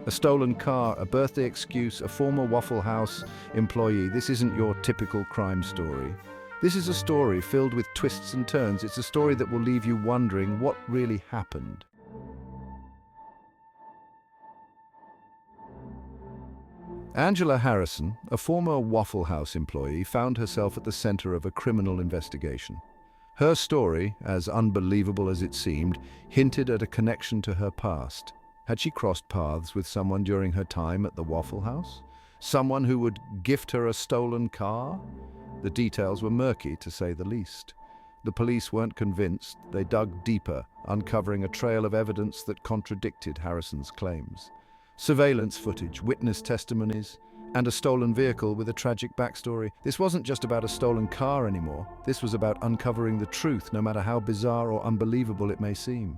A stolen car, a birthday excuse, a former Waffle House employee. This isn't your typical crime story. This is a story filled with twists and turns. It's a story that will leave you wondering what really happened. Angela Harrison, a former Waffle House employee, found herself at the center of a criminal investigation. Her story, as unbelievable as it seemed, hinted at a connection to her past. Had she crossed paths with someone during her time at the Waffle House? Someone who would gift her a stolen car? The details were murky, to say the least. The police weren't convinced. They dug deeper, uncovering a trail of evidence that contradicted Harrison's claims. Surveillance footage, witness testimonies, and a stolen vehicle with a tragic backstory. This wasn't just about a stolen car anymore. This was about uncovering the truth, no matter how bizarre or unbelievable it may seem.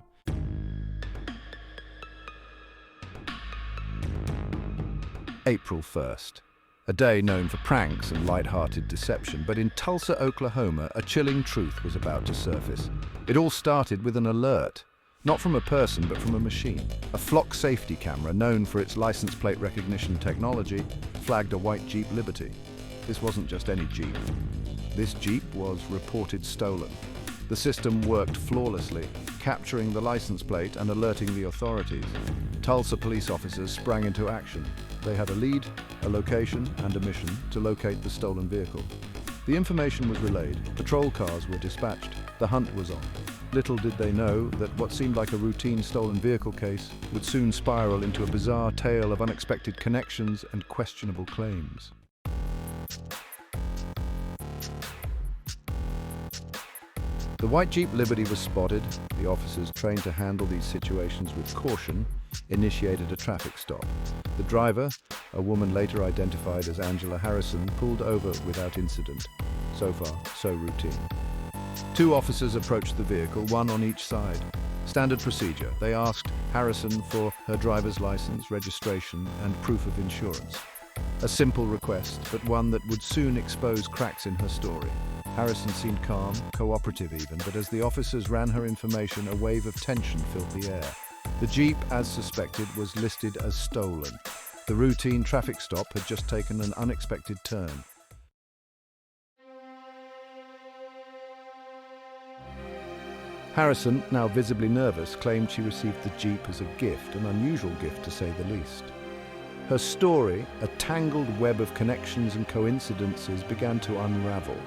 April 1st. A day known for pranks and light-hearted deception, but in Tulsa, Oklahoma, a chilling truth was about to surface. It all started with an alert. Not from a person, but from a machine. A flock safety camera, known for its license plate recognition technology, flagged a white Jeep Liberty. This wasn't just any Jeep. This Jeep was reported stolen. The system worked flawlessly, capturing the license plate and alerting the authorities. Tulsa police officers sprang into action. They had a lead, a location, and a mission to locate the stolen vehicle. The information was relayed. Patrol cars were dispatched. The hunt was on. Little did they know that what seemed like a routine stolen vehicle case would soon spiral into a bizarre tale of unexpected connections and questionable claims. The white Jeep Liberty was spotted. The officers, trained to handle these situations with caution, initiated a traffic stop. The driver, a woman later identified as Angela Harrison, pulled over without incident. So far, so routine. Two officers approached the vehicle, one on each side. Standard procedure. They asked Harrison for her driver's license, registration, and proof of insurance. A simple request, but one that would soon expose cracks in her story. Harrison seemed calm, cooperative even, but as the officers ran her information, a wave of tension filled the air. The Jeep, as suspected, was listed as stolen. The routine traffic stop had just taken an unexpected turn. Harrison, now visibly nervous, claimed she received the Jeep as a gift, an unusual gift to say the least. Her story, a tangled web of connections and coincidences, began to unravel.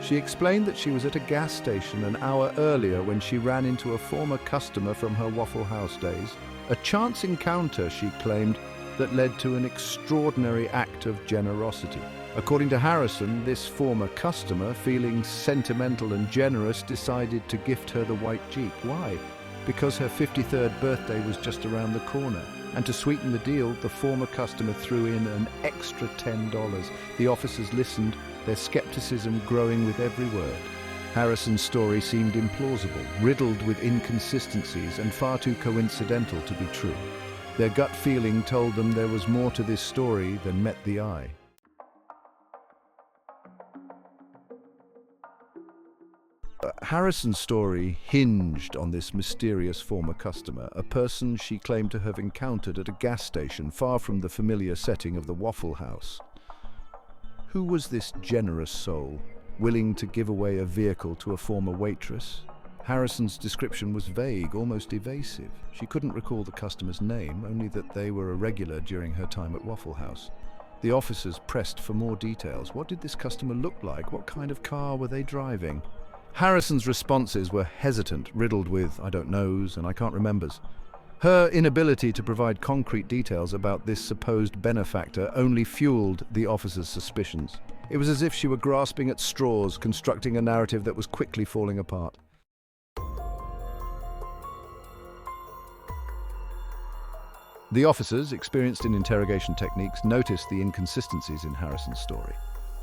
She explained that she was at a gas station an hour earlier when she ran into a former customer from her Waffle House days. A chance encounter, she claimed, that led to an extraordinary act of generosity. According to Harrison, this former customer, feeling sentimental and generous, decided to gift her the white Jeep. Why? Because her 53rd birthday was just around the corner. And to sweeten the deal, the former customer threw in an extra $10. The officers listened, their skepticism growing with every word. Harrison's story seemed implausible, riddled with inconsistencies, and far too coincidental to be true. Their gut feeling told them there was more to this story than met the eye. Harrison's story hinged on this mysterious former customer, a person she claimed to have encountered at a gas station far from the familiar setting of the Waffle House. Who was this generous soul, willing to give away a vehicle to a former waitress? Harrison's description was vague, almost evasive. She couldn't recall the customer's name, only that they were a regular during her time at Waffle House. The officers pressed for more details. What did this customer look like? What kind of car were they driving? Harrison's responses were hesitant, riddled with "I don't knows" and "I can't remembers." Her inability to provide concrete details about this supposed benefactor only fueled the officers' suspicions. It was as if she were grasping at straws, constructing a narrative that was quickly falling apart. The officers, experienced in interrogation techniques, noticed the inconsistencies in Harrison's story.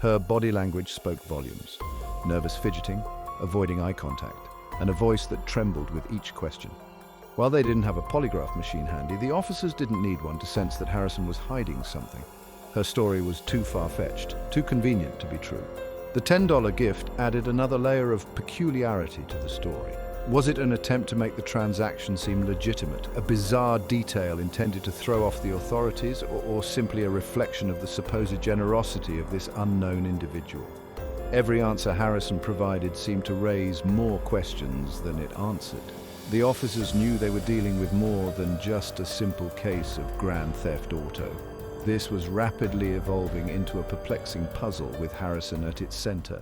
Her body language spoke volumes. Nervous fidgeting, avoiding eye contact, and a voice that trembled with each question. While they didn't have a polygraph machine handy, the officers didn't need one to sense that Harrison was hiding something. Her story was too far-fetched, too convenient to be true. The $10 gift added another layer of peculiarity to the story. Was it an attempt to make the transaction seem legitimate, a bizarre detail intended to throw off the authorities, or simply a reflection of the supposed generosity of this unknown individual? Every answer Harrison provided seemed to raise more questions than it answered. The officers knew they were dealing with more than just a simple case of grand theft auto. This was rapidly evolving into a perplexing puzzle with Harrison at its center.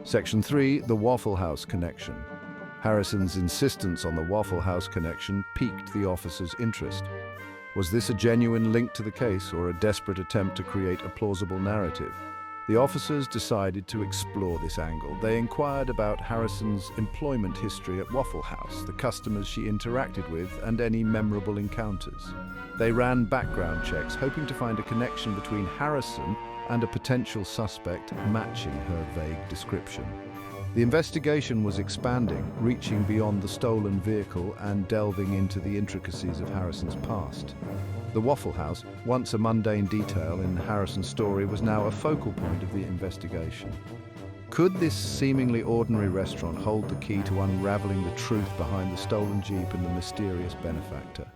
Section 3, the Waffle House connection. Harrison's insistence on the Waffle House connection piqued the officers' interest. Was this a genuine link to the case or a desperate attempt to create a plausible narrative? The officers decided to explore this angle. They inquired about Harrison's employment history at Waffle House, the customers she interacted with, and any memorable encounters. They ran background checks, hoping to find a connection between Harrison and a potential suspect matching her vague description. The investigation was expanding, reaching beyond the stolen vehicle and delving into the intricacies of Harrison's past. The Waffle House, once a mundane detail in Harrison's story, was now a focal point of the investigation. Could this seemingly ordinary restaurant hold the key to unraveling the truth behind the stolen Jeep and the mysterious benefactor?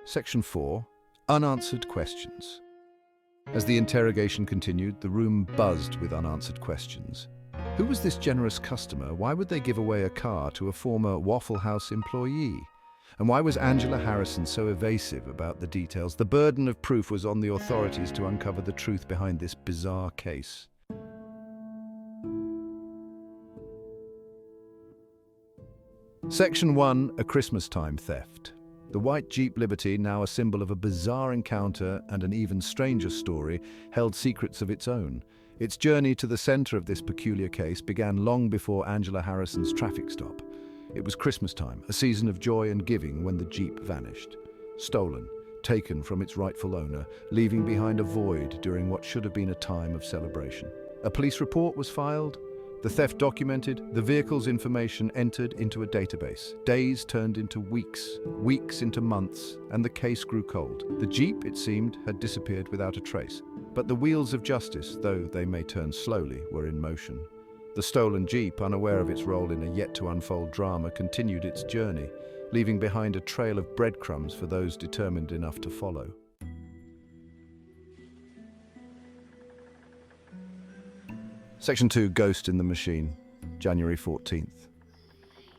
Section 4. Unanswered Questions. As the interrogation continued, the room buzzed with unanswered questions. Who was this generous customer? Why would they give away a car to a former Waffle House employee? And why was Angela Harrison so evasive about the details? The burden of proof was on the authorities to uncover the truth behind this bizarre case. Section 1. A Christmas time theft. The white Jeep Liberty, now a symbol of a bizarre encounter and an even stranger story, held secrets of its own. Its journey to the center of this peculiar case began long before Angela Harrison's traffic stop. It was Christmas time, a season of joy and giving, when the Jeep vanished. Stolen, taken from its rightful owner, leaving behind a void during what should have been a time of celebration. A police report was filed, the theft documented, the vehicle's information entered into a database. Days turned into weeks, weeks into months, and the case grew cold. The Jeep, it seemed, had disappeared without a trace. But the wheels of justice, though they may turn slowly, were in motion. The stolen Jeep, unaware of its role in a yet-to-unfold drama, continued its journey, leaving behind a trail of breadcrumbs for those determined enough to follow. Section 2, Ghost in the Machine, January 14th.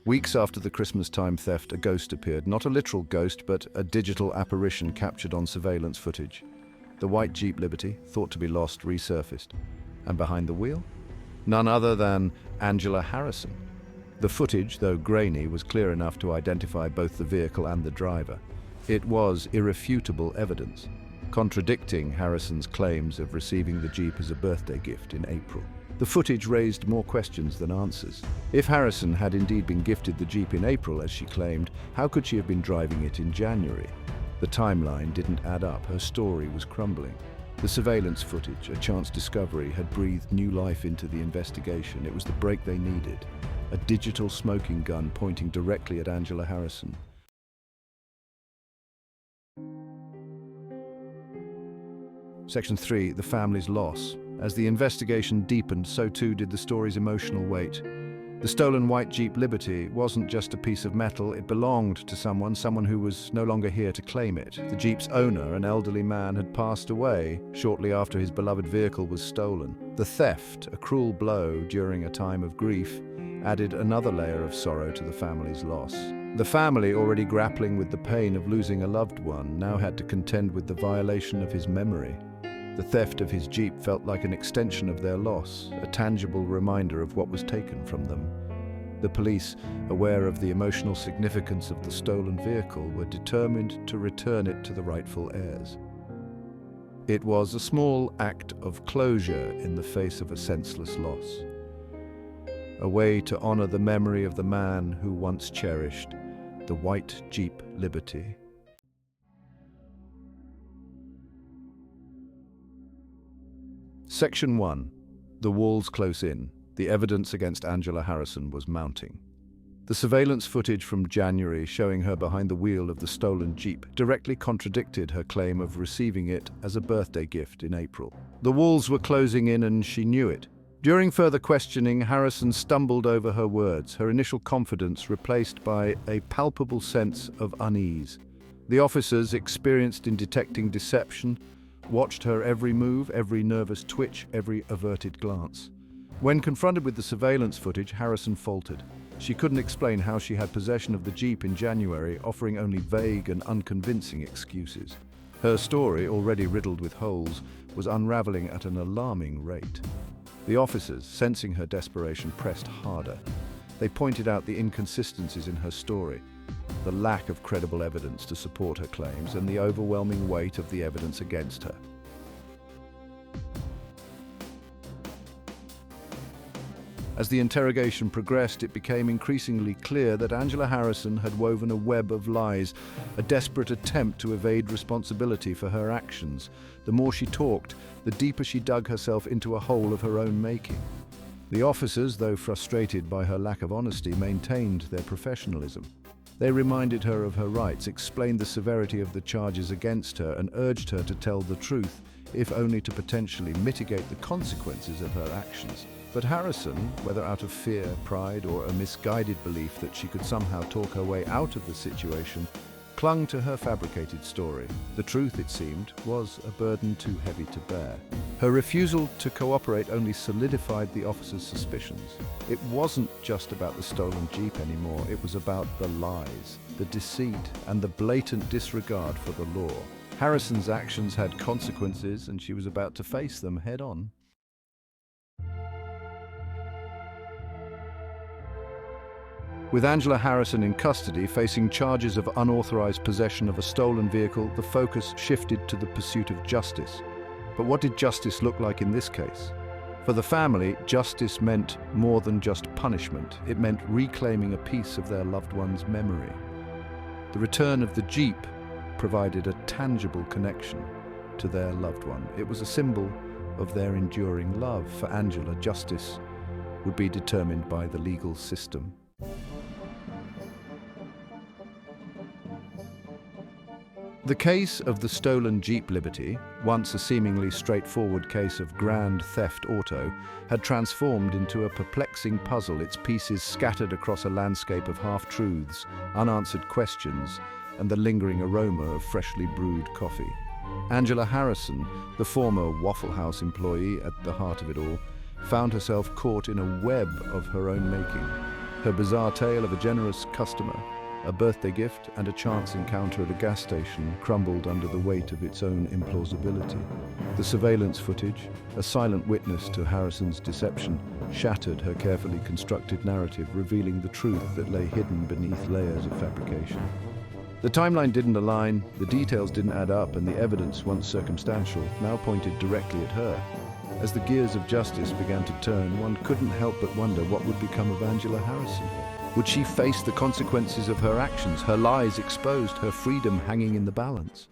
Weeks after the Christmas time theft, a ghost appeared. Not a literal ghost, but a digital apparition captured on surveillance footage. The white Jeep Liberty, thought to be lost, resurfaced. And behind the wheel? None other than Angela Harrison. The footage, though grainy, was clear enough to identify both the vehicle and the driver. It was irrefutable evidence, contradicting Harrison's claims of receiving the Jeep as a birthday gift in April. The footage raised more questions than answers. If Harrison had indeed been gifted the Jeep in April, as she claimed, how could she have been driving it in January? The timeline didn't add up. Her story was crumbling. The surveillance footage, a chance discovery, had breathed new life into the investigation. It was the break they needed. A digital smoking gun pointing directly at Angela Harrison. Section 3, the family's loss. As the investigation deepened, so too did the story's emotional weight. The stolen white Jeep Liberty wasn't just a piece of metal, it belonged to someone who was no longer here to claim it. The Jeep's owner, an elderly man, had passed away shortly after his beloved vehicle was stolen. The theft, a cruel blow during a time of grief, added another layer of sorrow to the family's loss. The family, already grappling with the pain of losing a loved one, now had to contend with the violation of his memory. The theft of his Jeep felt like an extension of their loss, a tangible reminder of what was taken from them. The police, aware of the emotional significance of the stolen vehicle, were determined to return it to the rightful heirs. It was a small act of closure in the face of a senseless loss. A way to honor the memory of the man who once cherished the white Jeep Liberty. Section 1. The walls close in. The evidence against Angela Harrison was mounting. The surveillance footage from January showing her behind the wheel of the stolen Jeep directly contradicted her claim of receiving it as a birthday gift in April. The walls were closing in and she knew it. During further questioning, Harrison stumbled over her words, her initial confidence replaced by a palpable sense of unease. The officers, experienced in detecting deception, watched her every move, every nervous twitch, every averted glance. When confronted with the surveillance footage, Harrison faltered. She couldn't explain how she had possession of the Jeep in January, offering only vague and unconvincing excuses. Her story, already riddled with holes, was unraveling at an alarming rate. The officers, sensing her desperation, pressed harder. They pointed out the inconsistencies in her story, the lack of credible evidence to support her claims, and the overwhelming weight of the evidence against her. As the interrogation progressed, it became increasingly clear that Angela Harrison had woven a web of lies, a desperate attempt to evade responsibility for her actions. The more she talked, the deeper she dug herself into a hole of her own making. The officers, though frustrated by her lack of honesty, maintained their professionalism. They reminded her of her rights, explained the severity of the charges against her, and urged her to tell the truth, if only to potentially mitigate the consequences of her actions. But Harrison, whether out of fear, pride, or a misguided belief that she could somehow talk her way out of the situation, clung to her fabricated story. The truth, it seemed, was a burden too heavy to bear. Her refusal to cooperate only solidified the officers' suspicions. It wasn't just about the stolen Jeep anymore, it was about the lies, the deceit, and the blatant disregard for the law. Harrison's actions had consequences, and she was about to face them head-on. With Angela Harrison in custody, facing charges of unauthorized possession of a stolen vehicle, the focus shifted to the pursuit of justice. But what did justice look like in this case? For the family, justice meant more than just punishment. It meant reclaiming a piece of their loved one's memory. The return of the Jeep provided a tangible connection to their loved one. It was a symbol of their enduring love. For Angela, justice would be determined by the legal system. The case of the stolen Jeep Liberty, once a seemingly straightforward case of grand theft auto, had transformed into a perplexing puzzle, its pieces scattered across a landscape of half-truths, unanswered questions, and the lingering aroma of freshly brewed coffee. Angela Harrison, the former Waffle House employee at the heart of it all, found herself caught in a web of her own making. Her bizarre tale of a generous customer, a birthday gift, and a chance encounter at a gas station crumbled under the weight of its own implausibility. The surveillance footage, a silent witness to Harrison's deception, shattered her carefully constructed narrative, revealing the truth that lay hidden beneath layers of fabrication. The timeline didn't align, the details didn't add up, and the evidence, once circumstantial, now pointed directly at her. As the gears of justice began to turn, one couldn't help but wonder what would become of Angela Harrison. Would she face the consequences of her actions, her lies exposed, her freedom hanging in the balance?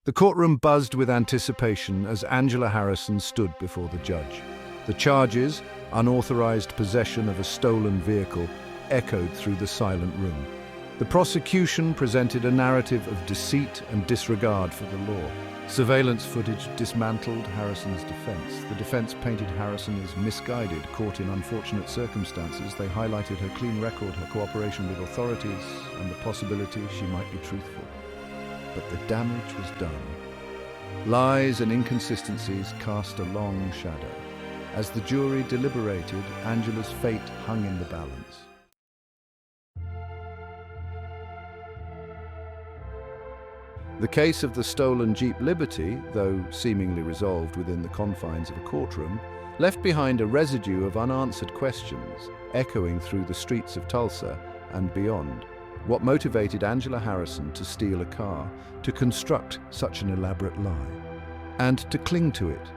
The courtroom buzzed with anticipation as Angela Harrison stood before the judge. The charges, unauthorized possession of a stolen vehicle, echoed through the silent room. The prosecution presented a narrative of deceit and disregard for the law. Surveillance footage dismantled Harrison's defense. The defense painted Harrison as misguided, caught in unfortunate circumstances. They highlighted her clean record, her cooperation with authorities, and the possibility she might be truthful. But the damage was done. Lies and inconsistencies cast a long shadow. As the jury deliberated, Angela's fate hung in the balance. The case of the stolen Jeep Liberty, though seemingly resolved within the confines of a courtroom, left behind a residue of unanswered questions, echoing through the streets of Tulsa and beyond. What motivated Angela Harrison to steal a car, to construct such an elaborate lie, and to cling to it,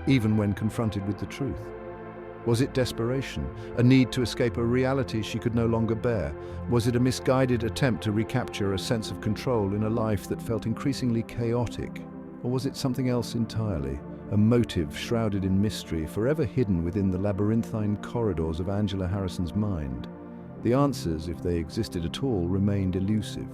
even when confronted with the truth? Was it desperation, a need to escape a reality she could no longer bear? Was it a misguided attempt to recapture a sense of control in a life that felt increasingly chaotic? Or was it something else entirely, a motive shrouded in mystery, forever hidden within the labyrinthine corridors of Angela Harrison's mind? The answers, if they existed at all, remained elusive,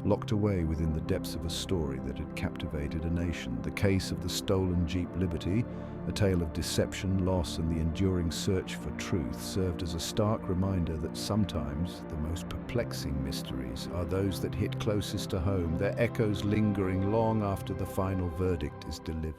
locked away within the depths of a story that had captivated a nation. The case of the stolen Jeep Liberty, a tale of deception, loss, and the enduring search for truth, served as a stark reminder that sometimes the most perplexing mysteries are those that hit closest to home, their echoes lingering long after the final verdict is delivered.